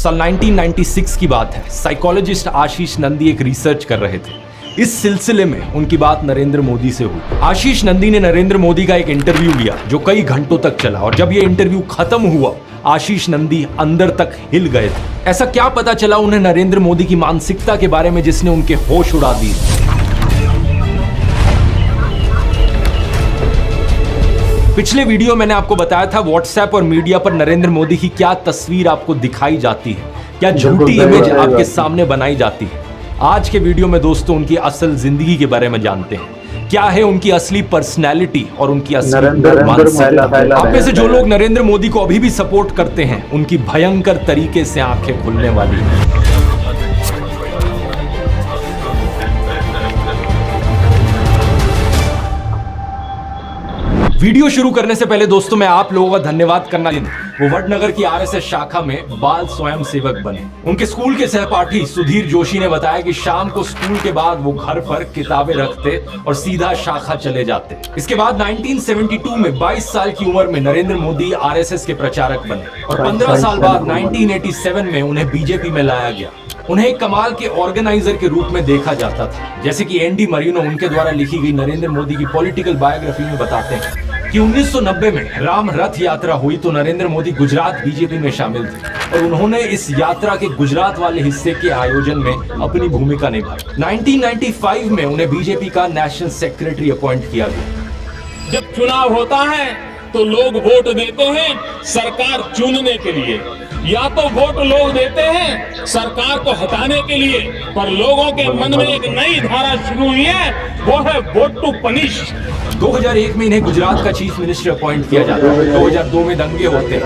साल 1996 की बात है। साइकोलॉजिस्ट आशीष नंदी एक रिसर्च कर रहे थे। इस सिलसिले में उनकी बात नरेंद्र मोदी से हुई। आशीष नंदी ने नरेंद्र मोदी का एक इंटरव्यू लिया जो कई घंटों तक चला, और जब यह इंटरव्यू खत्म हुआ आशीष नंदी अंदर तक हिल गए थे। ऐसा क्या पता चला उन्हें नरेंद्र मोदी की मानसिकता के बारे में जिसने उनके होश उड़ा दिए। पिछले वीडियो मैंने आपको बताया था व्हाट्सएप और मीडिया पर नरेंद्र मोदी की क्या तस्वीर आपको दिखाई जाती है, क्या झूठी इमेज आपके सामने बनाई जाती है। आज के वीडियो में दोस्तों उनकी असल जिंदगी के बारे में जानते हैं। क्या है उनकी असली पर्सनैलिटी और उनकी असली मानसिकता। आप में से जो लोग नरेंद्र मोदी को अभी भी सपोर्ट करते हैं उनकी भयंकर तरीके से आंखें खुलने वाली हैं। वीडियो शुरू करने से पहले दोस्तों मैं आप लोगों का धन्यवाद करना चाहता हूं। वो वडनगर की आरएसएस शाखा में बाल स्वयं सेवक बने। उनके स्कूल के सहपाठी सुधीर जोशी ने बताया कि शाम को स्कूल के बाद वो घर पर किताबें रखते और सीधा शाखा चले जाते। इसके बाद 1972 में 22 साल की उम्र में नरेंद्र मोदी आरएसएस के प्रचारक बने और 15 साल बाद 1987 में उन्हें बीजेपी में लाया गया। उन्हें एक कमाल के ऑर्गेनाइजर के रूप में देखा जाता था। जैसे कि एनडी मरीनो उनके द्वारा लिखी गई नरेंद्र मोदी की पॉलिटिकल बायोग्राफी में बताते हैं कि 1990 में राम रथ यात्रा हुई तो नरेंद्र मोदी गुजरात बीजेपी में शामिल थे और उन्होंने इस यात्रा के गुजरात वाले हिस्से के आयोजन में अपनी भूमिका निभाई। 1995 में उन्हें बीजेपी का नेशनल सेक्रेटरी अपॉइंट किया गया। जब चुनाव होता है तो लोग वोट देते हैं सरकार चुनने के लिए, या तो वोट लोग देते हैं सरकार को हटाने के लिए, पर लोगों के मन में एक नई धारा शुरू हुई है, वो है वोट टू पनिश। 2001 में इन्हें गुजरात का चीफ मिनिस्टर अपॉइंट किया जाता है। 2002 में दंगे होते हैं।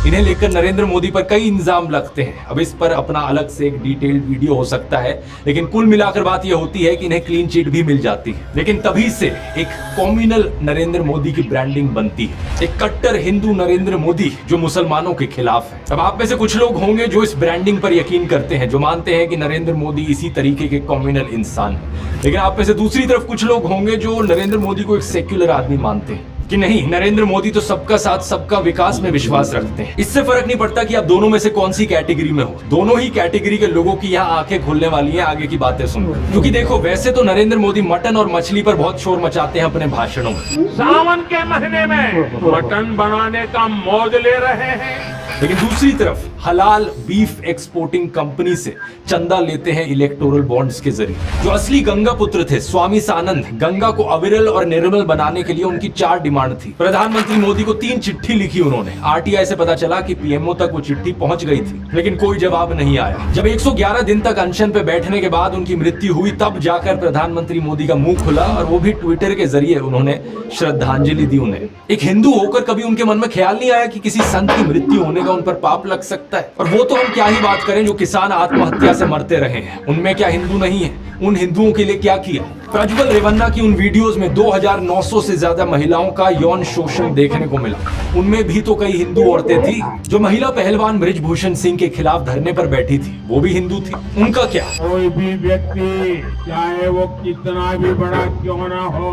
इन्हें लेकर नरेंद्र मोदी पर कई इल्जाम लगते हैं। अब इस पर अपना अलग से एक डिटेल्ड वीडियो हो सकता है, लेकिन कुल मिलाकर बात यह होती है कि इन्हें क्लीन चिट भी मिल जाती है। लेकिन तभी से एक कॉम्युनल नरेंद्र मोदी की ब्रांडिंग बनती है, एक कट्टर हिंदू नरेंद्र मोदी जो मुसलमानों के खिलाफ है। अब आप में से कुछ लोग होंगे जो इस ब्रांडिंग पर यकीन करते हैं, जो मानते हैं कि नरेंद्र मोदी इसी तरीके के कॉम्युनल इंसान है। लेकिन आप में से दूसरी तरफ कुछ लोग होंगे जो नरेंद्र मोदी को एक सेक्युलर आदमी मानते हैं कि नहीं, नरेंद्र मोदी तो सबका साथ सबका विकास में विश्वास रखते हैं। इससे फर्क नहीं पड़ता कि आप दोनों में से कौन सी कैटेगरी में हो, दोनों ही कैटेगरी के लोगों की यहाँ आंखें खुलने वाली हैं आगे की बातें सुनकर। क्योंकि देखो, वैसे तो नरेंद्र मोदी मटन और मछली पर बहुत शोर मचाते हैं अपने भाषणों में। सावन के महीने में मटन बनाने का मौज ले रहे हैं, लेकिन दूसरी तरफ हलाल बीफ एक्सपोर्टिंग कंपनी से चंदा लेते हैं इलेक्टोरल बॉन्ड्स के जरिए। जो असली गंगा पुत्र थे स्वामी सानंद, गंगा को अविरल और निर्मल बनाने के लिए उनकी 4 डिमांड थी। प्रधानमंत्री मोदी को 3 चिट्ठी लिखी उन्होंने। आरटीआई से पता चला कि पीएमओ तक वो चिट्ठी पहुंच गई थी, लेकिन कोई जवाब नहीं आया। जब 111 दिन तक अनशन पे बैठने के बाद उनकी मृत्यु हुई, तब जाकर प्रधानमंत्री मोदी का मुंह खुला और वो भी ट्विटर के जरिए उन्होंने श्रद्धांजलि दी उन्हें। एक हिंदू होकर कभी उनके मन में ख्याल नहीं आया कि किसी संत की मृत्यु होने का उन पर पाप लग सकता है। और वो तो हम क्या ही बात करें जो किसान आत्महत्या से मरते रहे हैं, उनमें क्या हिंदू नहीं है? उन हिंदुओं के लिए क्या किया? प्रज्वल रेवन्ना की उन वीडियोस में 2900 से ज्यादा महिलाओं का यौन शोषण देखने को मिला। उनमें भी तो कई हिंदू औरतें थी। जो महिला पहलवान बृजभूषण सिंह के खिलाफ धरने पर बैठी थी वो भी हिंदू थी। उनका क्या? कोई भी व्यक्ति चाहे वो कितना भी बड़ा क्यों ना हो,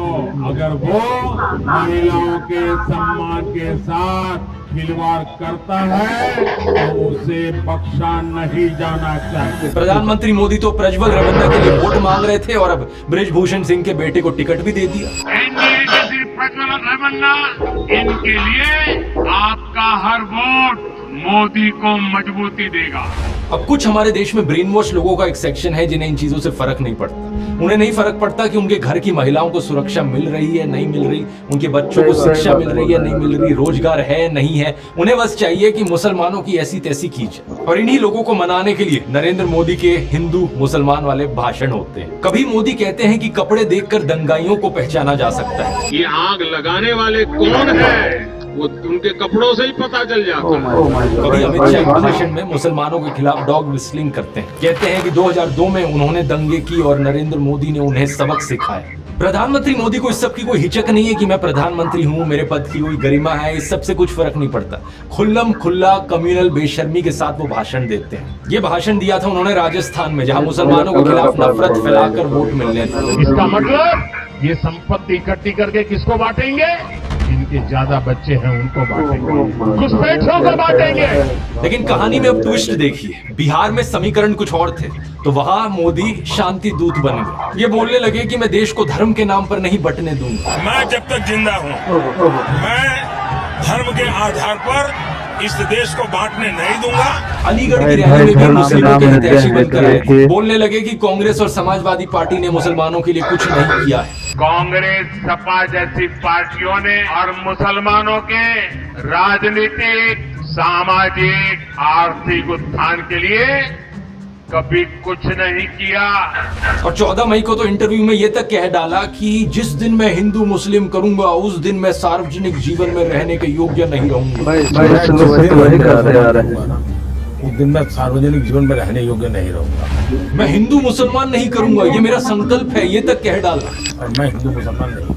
अगर वो महिलाओं के सम्मान के साथ खिलवाड़ करता है तो उसे बख्शा नहीं जाना चाहिए। प्रधानमंत्री मोदी तो प्रज्वल रेवन्ना के लिए वोट मांग रहे थे और अब बृजभूषण सिंह के बेटे को टिकट भी दे दिया। एनडीए के सिर्फ प्रज्वल रेवन्ना, इनके लिए आपका हर वोट मोदी को मजबूती देगा। अब कुछ हमारे देश में ब्रेन वॉश लोगों का एक सेक्शन है जिन्हें इन चीजों से फर्क नहीं पड़ता। उन्हें नहीं फर्क पड़ता कि उनके घर की महिलाओं को सुरक्षा मिल रही है नहीं मिल रही, उनके बच्चों को शिक्षा मिल रही है नहीं मिल रही, रोजगार है नहीं है। उन्हें बस चाहिए कि मुसलमानों की ऐसी तैसी कीजिए। और इन्हीं लोगों को मनाने के लिए नरेंद्र मोदी के हिंदू मुसलमान वाले भाषण होते हैं। कभी मोदी कहते हैं कि कपड़े देखकर दंगाइयों को पहचाना जा सकता है। ये आग लगाने वाले कौन है वो उनके कपड़ों से ही पता चल जाता है। कभी अमित शाह भाषण में मुसलमानों के खिलाफ डॉग विस्लिंग करते हैं। कहते हैं कि 2002 में उन्होंने दंगे की और नरेंद्र मोदी ने उन्हें सबक सिखाया। प्रधानमंत्री मोदी को इस सब की कोई हिचक नहीं है कि मैं प्रधानमंत्री हूँ, मेरे पद की कोई गरिमा है, इस सब से कुछ फर्क नहीं पड़ता। खुल्लम खुल्ला कम्युनल बेशर्मी के साथ वो भाषण देते हैं। ये भाषण दिया था उन्होंने राजस्थान में, जहाँ मुसलमानों के खिलाफ नफरत फैलाकर वोट मिलने थे। इसका मतलब ये संपत्ति इकट्ठी करके किसको बांटेंगे? जिनके ज्यादा बच्चे हैं उनको बांटेंगे, घुसपैठियों को बांटेंगे। लेकिन कहानी में अब ट्विस्ट देखिए, बिहार में समीकरण कुछ और थे तो वहां मोदी शांति दूत बन गए। ये बोलने लगे कि मैं देश को धर्म के नाम पर नहीं बंटने दूंगा। मैं जब तक जिंदा हूं, मैं धर्म के आधार पर इस देश को बांटने नहीं दूंगा। अलीगढ़ की रैली में भी मुस्लिमों के हितैषी बनकर आए थे। बोलने लगे कि कांग्रेस और समाजवादी पार्टी ने मुसलमानों के लिए कुछ नहीं किया है। कांग्रेस, सपा जैसी पार्टियों ने और मुसलमानों के राजनीतिक, सामाजिक, आर्थिक उत्थान के लिए कभी कुछ नहीं किया। और 14 मई को तो इंटरव्यू में ये तक कह डाला कि जिस दिन मैं हिंदू मुस्लिम करूंगा उस दिन मैं सार्वजनिक जीवन में रहने के योग्य नहीं रहूंगा। उस दिन मैं सार्वजनिक जीवन में रहने योग्य नहीं रहूंगा। मैं हिंदू मुसलमान नहीं करूंगा, ये मेरा संकल्प है, ये तक कह डाला। और मैं हिंदू मुसलमान नहीं करूंगा।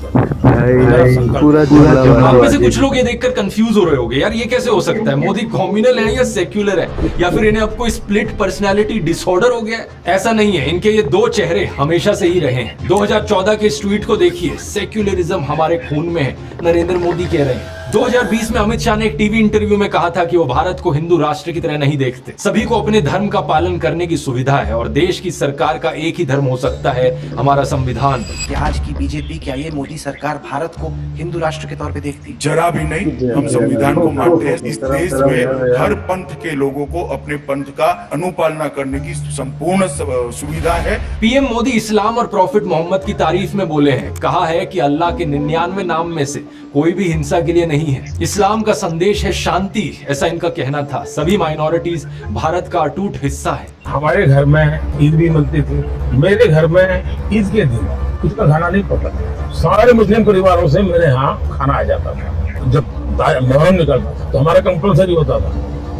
आप में से कुछ लोग ये देखकर कंफ्यूज हो रहे होंगे, यार ये कैसे हो सकता है? मोदी कॉम्युनल है या सेक्युलर है, या फिर इन्हें अब कोई स्प्लिट पर्सनालिटी डिसऑर्डर हो गया है? ऐसा नहीं है, इनके ये दो चेहरे हमेशा से ही रहे हैं। 2014 के इस ट्वीट को देखिए, सेक्युलरिज्म हमारे खून में है, नरेंद्र मोदी कह रहे हैं। 2020 में अमित शाह ने एक टीवी इंटरव्यू में कहा था कि वो भारत को हिंदू राष्ट्र की तरह नहीं देखते। सभी को अपने धर्म का पालन करने की सुविधा है और देश की सरकार का एक ही धर्म हो सकता है, हमारा संविधान। आज की बीजेपी, क्या ये मोदी सरकार भारत को हिंदू राष्ट्र के तौर पे देखती? जरा भी नहीं। हम संविधान को मानते हैं। इस देश में हर पंथ के लोगों को अपने पंथ का अनुपालना करने की संपूर्ण सुविधा है। पीएम मोदी इस्लाम और प्रॉफिट मोहम्मद की तारीफ में बोले हैं, कहा है कि अल्लाह के 99 नाम में से कोई भी हिंसा के लिए नहीं है। इस्लाम का संदेश है शांति, ऐसा इनका कहना था। सभी माइनॉरिटीज भारत का अटूट हिस्सा है। हमारे घर में ईद भी मिलती थी। मेरे घर में ईद के दिन कुछ का खाना नहीं पड़ता था। सारे मुस्लिम परिवारों से मेरे यहाँ खाना आ जाता था। जब मोहर्रम निकलता था तो हमारा कंपल्सरी होता था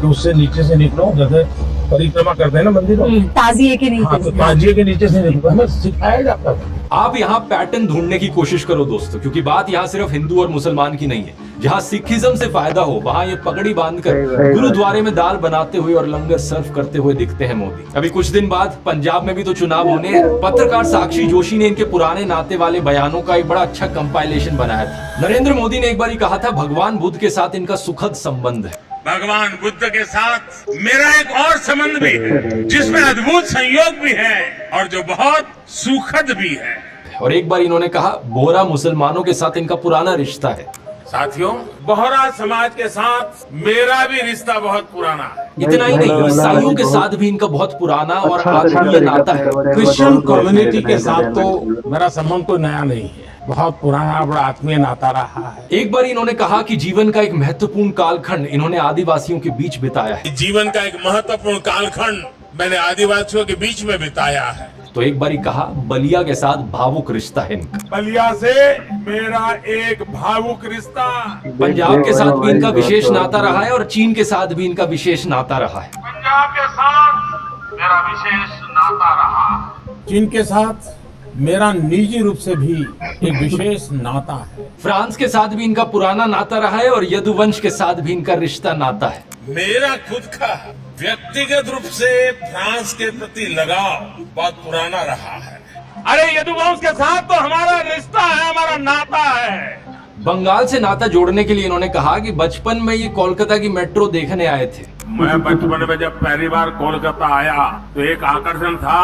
कि उससे नीचे से निकलो, जैसे परिक्रमा करते हैं ना मंदिरों, ताजिए के नीचे। हाँ, तो ताजिए के नीचे से निकलो, हमें सिखाया जाता था। आप यहाँ पैटर्न ढूंढने की कोशिश करो दोस्तों, क्योंकि बात यहाँ सिर्फ हिंदू और मुसलमान की नहीं है। जहाँ सिखिज्म से फायदा हो वहाँ ये पगड़ी बांधकर गुरुद्वारे में दाल बनाते हुए और लंगर सर्व करते हुए दिखते हैं मोदी। अभी कुछ दिन बाद पंजाब में भी तो चुनाव होने हैं। पत्रकार साक्षी जोशी ने इनके पुराने नाते वाले बयानों का एक बड़ा अच्छा कंपाइलेशन बनाया था। नरेंद्र मोदी ने एक बार कहा था, भगवान बुद्ध के साथ इनका सुखद संबंध है। भगवान बुद्ध के साथ मेरा एक और संबंध भी है, जिसमें अद्भुत संयोग भी है और जो बहुत सुखद भी है। और एक बार इन्होंने कहा, बोहरा मुसलमानों के साथ इनका पुराना रिश्ता है। साथियों, बोहरा समाज के साथ मेरा भी रिश्ता बहुत पुराना है। इतना ही नहीं, ईसाइयों के साथ भी इनका बहुत पुराना और आत्मीय नाता है। क्रिश्चियन कम्युनिटी के साथ तो मेरा संबंध कोई नया नहीं है, बहुत पुराना बड़ा आत्मीय नाता रहा है। एक बार इन्होंने कहा कि जीवन का एक महत्वपूर्ण कालखंड इन्होंने आदिवासियों के बीच बिताया है। जीवन का एक महत्वपूर्ण कालखंड मैंने आदिवासियों के बीच में बिताया है। तो एक बार कहा, बलिया के साथ भावुक रिश्ता है इनका। बलिया से मेरा एक भावुक रिश्ता। पंजाब के साथ भी इनका विशेष नाता रहा है और चीन के साथ भी इनका विशेष नाता रहा है। पंजाब के साथ मेरा विशेष नाता रहा। चीन के साथ मेरा निजी रूप से भी एक विशेष नाता है। फ्रांस के साथ भी इनका पुराना नाता रहा है और यदुवंश के साथ भी इनका रिश्ता नाता है। मेरा खुद का व्यक्तिगत रूप से फ्रांस के प्रति लगाव बहुत पुराना रहा है। अरे यदुवंश के साथ तो हमारा रिश्ता है, हमारा नाता है। बंगाल से नाता जोड़ने के लिए इन्होंने कहा कि बचपन में ये कोलकाता की मेट्रो देखने आए थे। मैं बचपन में जब पहली बार कोलकाता आया तो एक आकर्षण था,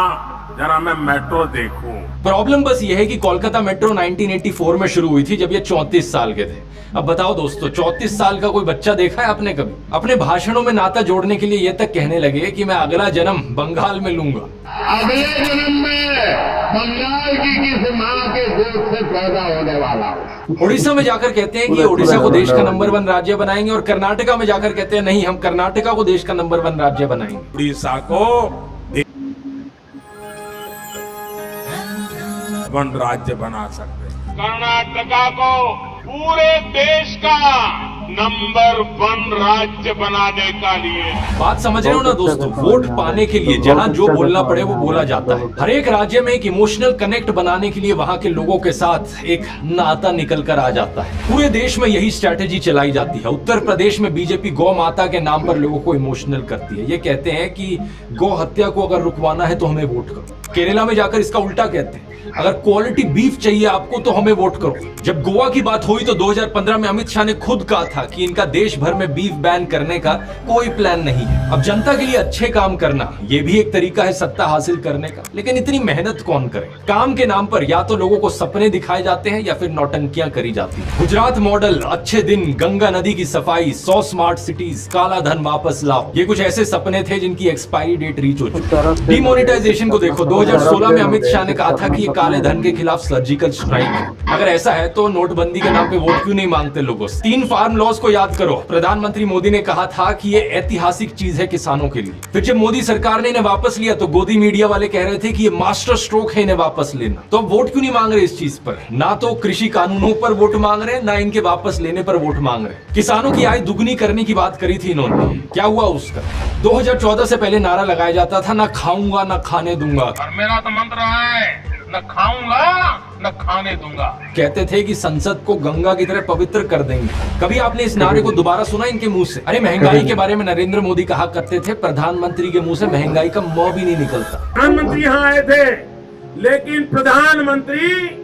जरा मैं मेट्रो देखूं। प्रॉब्लम बस ये है कि कोलकाता मेट्रो 1984 में शुरू हुई थी, जब ये 34 साल के थे। अब बताओ दोस्तों, 34 साल का कोई बच्चा देखा है आपने कभी? अपने भाषणों में नाता जोड़ने के लिए ये तक कहने लगे कि मैं अगला जन्म बंगाल में लूंगा। अगले जन्म में बंगाल की किस माँ के गोद से पैदा होने वाला हूँ। उड़ीसा में जाकर कहते हैं कि उड़ीसा को देश का नंबर 1 राज्य बनाएंगे और कर्नाटका में जाकर कहते हैं नहीं, हम कर्नाटका को देश का नंबर 1 राज्य बनाएंगे। उड़ीसा को वन राज्य बना सकते, कर्नाटका को पूरे देश का नंबर 1 राज्य बनाने का लिए। बात समझ रहे हो ना दोस्तों, वोट पाने के लिए जहां जो बोलना पड़े वो बोला जाता है। हर एक राज्य में एक इमोशनल कनेक्ट बनाने के लिए वहां के लोगों के साथ एक नाता निकल कर आ जाता है। पूरे देश में यही स्ट्रैटेजी चलाई जाती है। उत्तर प्रदेश में बीजेपी गौ माता के नाम पर लोगों को इमोशनल करती है। ये कहते हैं कि गौ हत्या को अगर रुकवाना है तो हमें वोट करो। केरला में जाकर इसका उल्टा कहते हैं, अगर क्वालिटी बीफ चाहिए आपको तो हमें वोट करो। जब गोवा की बात हुई तो 2015 में अमित शाह ने खुद कहा था कि इनका देश भर में बीफ बैन करने का कोई प्लान नहीं है। अब जनता के लिए अच्छे काम करना ये भी एक तरीका है सत्ता हासिल करने का, लेकिन इतनी मेहनत कौन करे? काम के नाम पर या तो लोगों को सपने दिखाए जाते हैं या फिर नौटंकियां करी जाती है। गुजरात मॉडल, अच्छे दिन, गंगा नदी की सफाई, 100 स्मार्ट सिटीज, काला धन वापस लाओ, ये कुछ ऐसे सपने थे जिनकी एक्सपायरी डेट रीच हो चुकी। डिमोनेटाइजेशन को देखो, 2016 में अमित शाह ने कहा था कि ये काले धन के खिलाफ सर्जिकल स्ट्राइक है। अगर ऐसा है तो नोटबंदी के नाम पे वोट क्यों नहीं मांगते लोगों से? 3 फार्म लॉज को याद करो, प्रधानमंत्री मोदी ने कहा था कि ये ऐतिहासिक चीज है किसानों के लिए। फिर जब मोदी सरकार ने इन्हें वापस लिया तो गोदी मीडिया वाले कह रहे थे कि ये मास्टर स्ट्रोक है इन्हें वापस लेना। तो अब वोट क्यों नहीं मांग रहे इस चीज पर? ना तो कृषि कानूनों पर वोट मांग रहे, ना इनके वापस लेने पर वोट मांग रहे। किसानों की आय दुगनी करने की बात करी थी इन्होंने, क्या हुआ उसका? 2014 से पहले नारा लगाया जाता था, ना खाऊंगा ना खाने दूंगा। और मेरा तो मंत्र है, न खाऊंगा न खाने दूंगा। कहते थे कि संसद को गंगा की तरह पवित्र कर देंगे। कभी आपने इस नारे को दोबारा सुना इनके मुंह से? अरे महंगाई के बारे में नरेंद्र मोदी कहा करते थे, प्रधानमंत्री के मुंह से महंगाई का म भी नहीं निकलता। प्रधानमंत्री यहाँ आए थे, लेकिन प्रधानमंत्री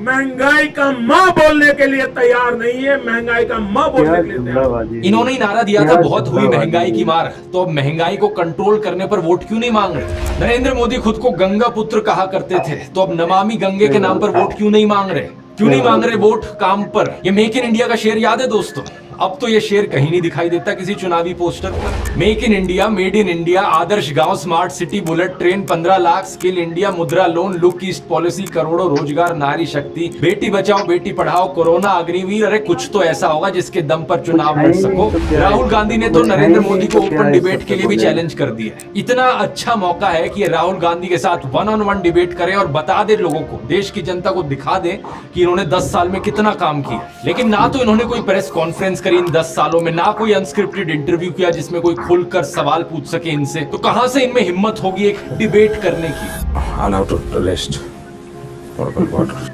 महंगाई का माँ बोलने के लिए तैयार नहीं है, महंगाई का माँ बोलने के लिए तैयार। इन्होंने ही नारा दिया था, बहुत हुई महंगाई की मार, तो अब महंगाई को कंट्रोल करने पर वोट क्यों नहीं मांग रहे? नरेंद्र मोदी खुद को गंगा पुत्र कहा करते थे, तो अब नमामि गंगे के नाम पर वोट क्यों नहीं मांग रहे? क्यों नहीं मांग रहे वोट काम पर? ये मेक इन इंडिया का शेर याद है दोस्तों? अब तो ये शेर कहीं नहीं दिखाई देता किसी चुनावी पोस्टर पर। Make in India, made in India, आदर्श गांव, smart city, bullet train, 15 lakh, skill India, Mudra loan, look east policy, करोड़ों रोजगार, नारी शक्ति, बेटी बचाओ बेटी पढ़ाओ, कोरोना, अग्निवीर। अरे कुछ तो ऐसा होगा जिसके दम पर चुनाव लड़ सको। राहुल गांधी ने तो नरेंद्र मोदी को ओपन डिबेट के लिए भी चैलेंज कर दिया। इतना अच्छा मौका है कि राहुल गांधी के साथ 1-on-1 डिबेट करें और बता दे लोगों को, देश की जनता को दिखा दे कि इन्होंने 10 साल में कितना काम किया। लेकिन ना तो इन्होंने कोई प्रेस कॉन्फ्रेंस करी इन 10 सालों में, ना कोई अनस्क्रिप्टेड इंटरव्यू किया जिसमें कोई खुलकर सवाल पूछ सके इनसे। तो कहां से इनमें हिम्मत होगी एक डिबेट करने की? All out of the list. Portable water.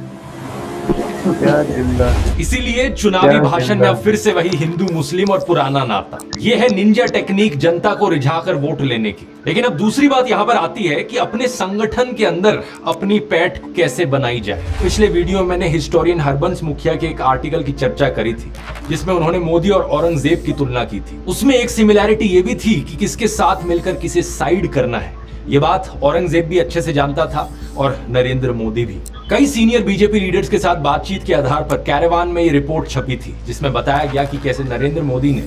इसीलिए चुनावी भाषण में अब फिर से वही हिंदू मुस्लिम और पुराना नाता। ये है निंजा टेक्निक जनता को रिझाकर वोट लेने की। लेकिन अब दूसरी बात यहाँ पर आती है कि अपने संगठन के अंदर अपनी पैठ कैसे बनाई जाए। पिछले वीडियो में मैंने हिस्टोरियन हरबंस मुखिया के एक आर्टिकल की चर्चा करी थी जिसमें उन्होंने मोदी और औरंगजेब की तुलना की थी। उसमें एक सिमिलैरिटी ये भी थी कि किसके साथ मिलकर किसे साइड करना है। ये बात औरंगजेब भी अच्छे से जानता था और नरेंद्र मोदी भी। कई सीनियर बीजेपी लीडर्स के साथ बातचीत के आधार पर कैरेवान में ये रिपोर्ट छपी थी जिसमें बताया गया कि कैसे नरेंद्र मोदी ने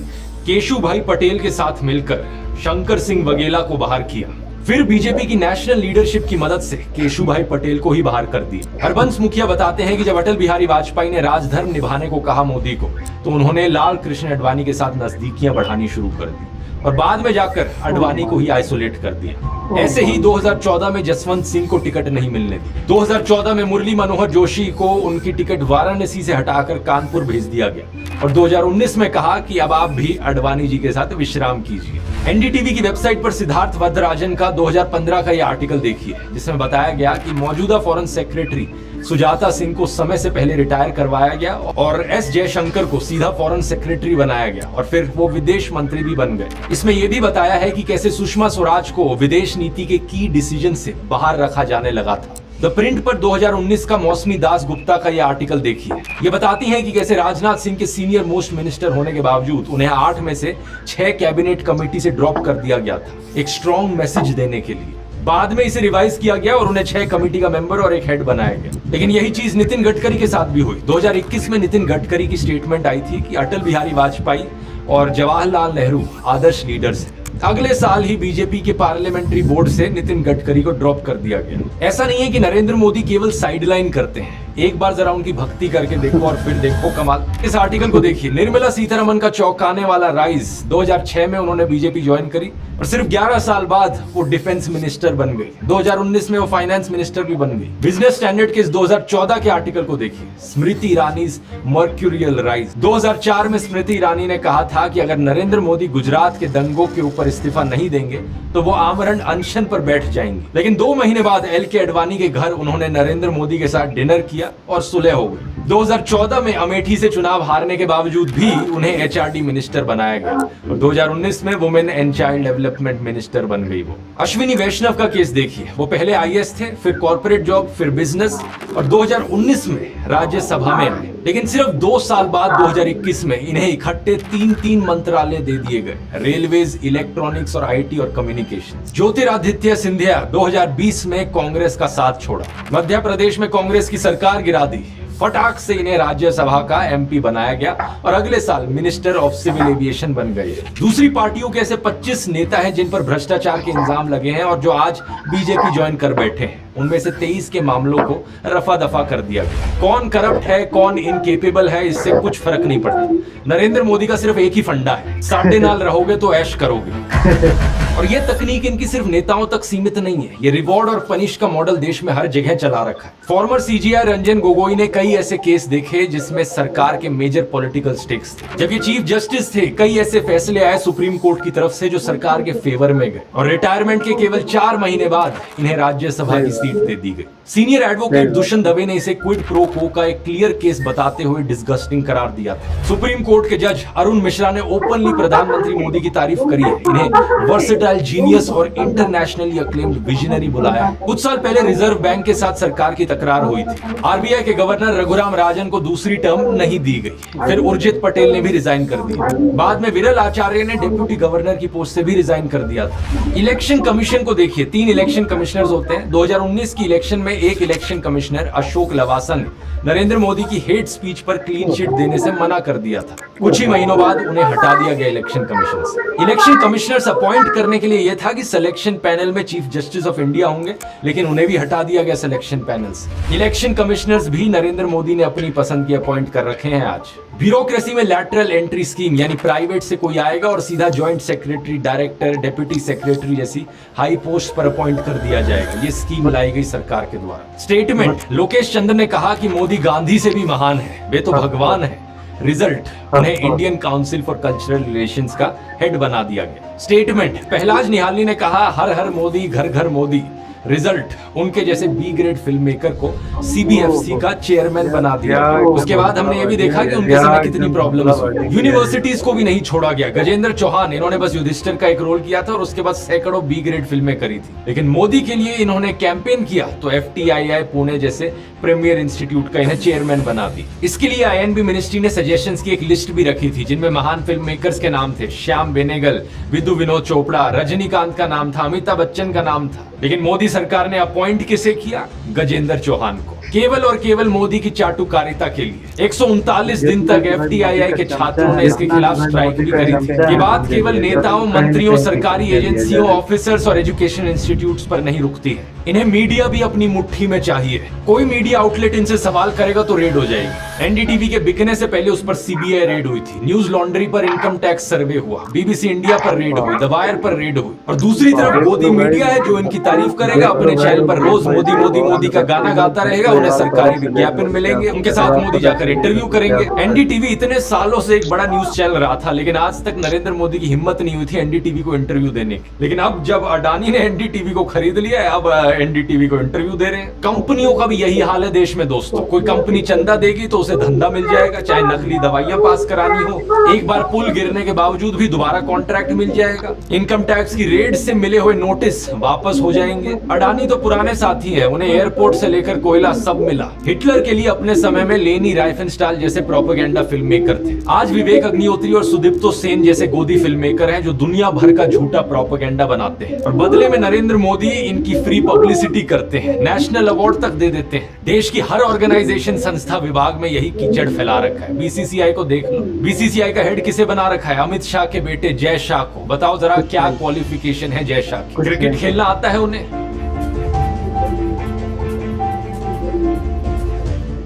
केशु भाई पटेल के साथ मिलकर शंकर सिंह वगेला को बाहर किया, फिर बीजेपी की नेशनल लीडरशिप की मदद से केशु भाई पटेल को ही बाहर कर दिया। हरबंस मुखिया बताते हैं कि जब अटल बिहारी वाजपेयी ने राजधर्म निभाने को कहा मोदी को, तो उन्होंने लाल कृष्ण आडवाणी के साथ नजदीकियां बढ़ानी शुरू कर दी और बाद में जाकर आडवाणी को ही आइसोलेट कर दिया। ऐसे ही 2014 में जसवंत सिंह को टिकट नहीं मिलने दी। 2014 में मुरली मनोहर जोशी को उनकी टिकट वाराणसी से हटाकर कानपुर भेज दिया गया और 2019 में कहा कि अब आप भी आडवाणी जी के साथ विश्राम कीजिए। एनडीटीवी की वेबसाइट पर सिद्धार्थ वरदराजन का 2015 का यह आर्टिकल देखिए जिसमें बताया गया कि मौजूदा फॉरेन सेक्रेटरी सुजाता सिंह को समय से पहले रिटायर करवाया गया और एस जयशंकर को सीधा फॉरेन सेक्रेटरी बनाया गया और फिर वो विदेश मंत्री भी बन गए। इसमें यह भी बताया है कि कैसे सुषमा स्वराज को विदेश नीति के की डिसीजन से बाहर रखा जाने लगा था। द प्रिंट पर 2019 का मौसमी दास गुप्ता का यह आर्टिकल देखिए। ये बताती है कि कैसे राजनाथ सिंह के सीनियर मोस्ट मिनिस्टर होने के बावजूद उन्हें 8 में से 6 कैबिनेट कमेटी से ड्रॉप कर दिया गया था एक स्ट्रॉन्ग मैसेज देने के लिए। बाद में इसे रिवाइज किया गया और उन्हें 6 कमेटी का मेंबर और एक हेड बनाया गया। लेकिन यही चीज नितिन गडकरी के साथ भी हुई। 2021 में नितिन गडकरी की स्टेटमेंट आई थी कि अटल बिहारी वाजपेयी और जवाहरलाल नेहरू आदर्श लीडर्स हैं। अगले साल ही बीजेपी के पार्लियामेंट्री बोर्ड से नितिन गडकरी को ड्रॉप कर दिया गया। ऐसा नहीं है कि नरेंद्र मोदी केवल साइडलाइन करते हैं, एक बार जरा उनकी भक्ति करके देखो और फिर देखो कमाल। इस आर्टिकल को देखिए, निर्मला सीतारमण का चौंकाने वाला राइज। 2006 में उन्होंने बीजेपी ज्वाइन करी और सिर्फ 11 साल बाद वो डिफेंस मिनिस्टर बन गई। 2019 में वो फाइनेंस मिनिस्टर भी बन गई। बिजनेस स्टैंडर्ड के इस 2014 के आर्टिकल को देखिए, स्मृति ईरानी मर्क्यूरियल राइज। 2004 में स्मृति ईरानी ने कहा था कि अगर नरेंद्र मोदी गुजरात के दंगों के ऊपर इस्तीफा नहीं देंगे तो वो आमरण अनशन पर बैठ जाएंगे। लेकिन 2 महीने बाद एलके अडवाणी के घर उन्होंने नरेंद्र मोदी के साथ डिनर किया और सुलह हो गई। 2014 में अमेठी से चुनाव हारने के बावजूद भी उन्हें एचआरडी मिनिस्टर बनाया गया और 2019 में women and child development minister बन गई वो। अश्विनी वैष्णव का केस देखिए, वो पहले आईएएस थे, फिर कॉर्पोरेट जॉब, फिर बिजनेस और 2019 में राज्यसभा में आए। लेकिन सिर्फ 2 साल बाद 2021 में इन्हें इकट्ठे 3 मंत्रालय दे दिए गए, रेलवेज, इलेक्ट्रॉनिक्स और आईटी और कम्युनिकेशन। ज्योतिरादित्य सिंधिया 2020 में कांग्रेस का साथ छोड़ा, मध्य प्रदेश में कांग्रेस की सरकार गिरा दी, फटाक से इन्हें राज्यसभा का एमपी बनाया गया और अगले साल मिनिस्टर ऑफ सिविल एविएशन बन गए। दूसरी पार्टियों के ऐसे 25 नेता हैं जिन पर भ्रष्टाचार के इल्जाम लगे हैं और जो आज बीजेपी ज्वाइन कर बैठे हैं। उनमें से 23 के मामलों को रफा दफा कर दिया गया। कौन करप्ट है, कौन इनकेपेबल है, इससे कुछ फर्क नहीं पड़ता। नरेंद्र मोदी का सिर्फ एक ही फंडा है, साढ़े नाल रहोगे तो ऐश करोगे। और ये तकनीक इनकी सिर्फ नेताओं तक सीमित नहीं है, ये रिवॉर्ड और पनिश का मॉडल देश में हर जगह चला रखा है। फॉर्मर सीजीआई रंजन गोगोई ने कई ऐसे केस देखे जिसमें सरकार के मेजर पॉलिटिकल स्टेक्स थे। जब ये चीफ जस्टिस थे, कई ऐसे फैसले आए सुप्रीम कोर्ट की तरफ से जो सरकार के फेवर में गए और रिटायरमेंट के केवल 4 महीने बाद इन्हें राज्यसभा की सीट दे दी गई। सीनियर एडवोकेट दुष्यंत दवे ने इसे क्विड प्रो को का एक क्लियर केस बताते हुए डिस्गस्टिंग करार दिया था। सुप्रीम कोर्ट के जज अरुण मिश्रा ने ओपनली प्रधानमंत्री मोदी की तारीफ करी है, इन्हें वर्सेटाइल जीनियस और इंटरनेशनली अक्लेम्ड विजनरी बुलाया। कुछ साल पहले रिजर्व बैंक के साथ सरकार की तकरार हुई थी। आरबीआई के गवर्नर रघुराम राजन को दूसरी टर्म नहीं दी गई, फिर उर्जित पटेल ने भी रिजाइन कर दिया। बाद में विरल आचार्य ने डिप्यूटी गवर्नर की पोस्ट से भी रिजाइन कर दिया था। इलेक्शन कमीशन को देखिए, 3 इलेक्शन कमिश्नर्स होते हैं। 2019 की इलेक्शन में एक इलेक्शन कमिश्नर अशोक लवासा ने नरेंद्र मोदी की हेट स्पीच पर क्लीन चिट देने से मना कर दिया था। कुछ ही महीनों बाद उन्हें हटा दिया गया इलेक्शन कमीशन से। इलेक्शन कमिश्नर्स अपॉइंट करने के लिए यह था कि सिलेक्शन पैनल में चीफ जस्टिस ऑफ इंडिया होंगे, लेकिन उन्हें भी हटा दिया गया सिलेक्शन पैनल से। इलेक्शन कमिश्नर्स भी नरेंद्र मोदी ने अपनी पसंद की अपॉइंट कर रखे हैं आज। ब्यूरोक्रेसी में लैटरल एंट्री स्कीम, यानी प्राइवेट से कोई आएगा और सीधा joint secretary, director, deputy secretary जैसी हाई पोस्ट पर अपॉइंट कर दिया जाएगा। ये स्कीम लाई गई सरकार के द्वारा। स्टेटमेंट, लोकेश चंद्र ने कहा कि मोदी गांधी से भी महान है, वे तो भगवान है। रिजल्ट, उन्हें Indian council for cultural relations का हेड बना दिया गया। स्टेटमेंट, पहलाज निहालनी ने कहा हर हर मोदी, घर घर मोदी। रिजल्ट, उनके जैसे बी ग्रेड फिल्म मेकर को सीबीएफसी का चेयरमैन बना दिया। उसके बाद हमने ये भी देखा कि उनके समय कितनी प्रॉब्लम्स हुई। यूनिवर्सिटीज को भी नहीं छोड़ा गया। गजेंद्र चौहान, इन्होंने बस युधिष्ठिर का एक रोल किया था और उसके बाद सैकड़ों बी ग्रेड फिल्में करी थी। लेकिन मोदी के लिए इन्होंने कैंपेन किया तो एफटीआईआई पुणे जैसे प्रीमियर इंस्टीट्यूट का इन्हें चेयरमैन बना दी। इसके लिए आईएनबी मिनिस्ट्री ने सजेशंस की एक लिस्ट भी रखी थी जिनमें महान फिल्म मेकर्स के नाम थे। श्याम बेनेगल, विदु विनोद चोपड़ा, रजनीकांत का नाम था, अमिताभ बच्चन का नाम था। लेकिन मोदी सरकार ने अपॉइंट किसे किया? गजेंद्र चौहान को। केवल और केवल मोदी की चाटुकारिता के लिए 139 दिन तक एफटीआईआई के छात्रों ने इसके खिलाफ स्ट्राइक भी करी थी। ये बात केवल नेताओं, मंत्रियों, सरकारी एजेंसियों, ऑफिसर्स और एजुकेशन इंस्टीट्यूट्स पर नहीं रुकती है। इन्हें मीडिया भी अपनी मुट्ठी में चाहिए। कोई मीडिया आउटलेट इनसे सवाल करेगा तो रेड हो जाएगी। एनडीटीवी के बिकने से पहले उस पर सीबीआई रेड हुई थी। न्यूज लॉन्ड्री पर इनकम टैक्स सर्वे हुआ, बीबीसी इंडिया पर रेड हुई, द वायर पर रेड हुई। और दूसरी तरफ मोदी मीडिया है जो इनकी तारीफ करेगा, अपने चैनल पर रोज मोदी मोदी मोदी का गाना गाता रहेगा, उन्हें सरकारी विज्ञापन मिलेंगे, उनके साथ मोदी जाकर इंटरव्यू करेंगे। एनडीटीवी इतने सालों से एक बड़ा न्यूज चैनल रहा था, लेकिन आज तक नरेंद्र मोदी की हिम्मत नहीं हुई थी एनडीटीवी को इंटरव्यू देने की। लेकिन अब जब अडानी ने एनडीटीवी को खरीद लिया है, अब एनडीटीवी को इंटरव्यू दे रहे हैं। कंपनियों का भी यही हाल है देश में दोस्तों। कोई कंपनी चंदा देगी तो उसे धंधा मिल जाएगा, चाहे नकली दवाइयां पास करानी हो। एक बार पुल गिरने के बावजूद भी दोबारा कॉन्ट्रैक्ट मिल जाएगा। इनकम टैक्स की रेड से मिले हुए नोटिस वापस हो जाएंगे। अडानी तो पुराने साथी है, उन्हें एयरपोर्ट से लेकर कोयला सब मिला। हिटलर के लिए अपने समय में लेनी राइफेनस्टाल जैसे प्रोपेगेंडा फिल्म मेकर थे। आज विवेक अग्निहोत्री और सुदीप्तो सेन जैसे गोदी फिल्म मेकर हैं जो दुनिया भर का झूठा प्रोपेगेंडा बनाते हैं और बदले में नरेंद्र मोदी इनकी फ्री पब्लिसिटी करते हैं, नेशनल अवार्ड तक दे देते हैं। देश की हर ऑर्गेनाइजेशन, संस्था, विभाग में यही कीचड़ फैला रखा है। बीसीसीआई को देख लो, बीसीसीआई का हेड किसे बना रखा है? अमित शाह के बेटे जय शाह को। बताओ जरा क्या क्वालिफिकेशन है जय शाह की? क्रिकेट खेलना आता है उन्हें?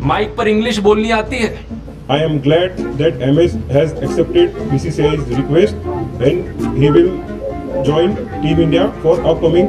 माइक पर इंग्लिश बोलनी आती है? I am glad that MS has accepted BCCI's request and he will join Team India for upcoming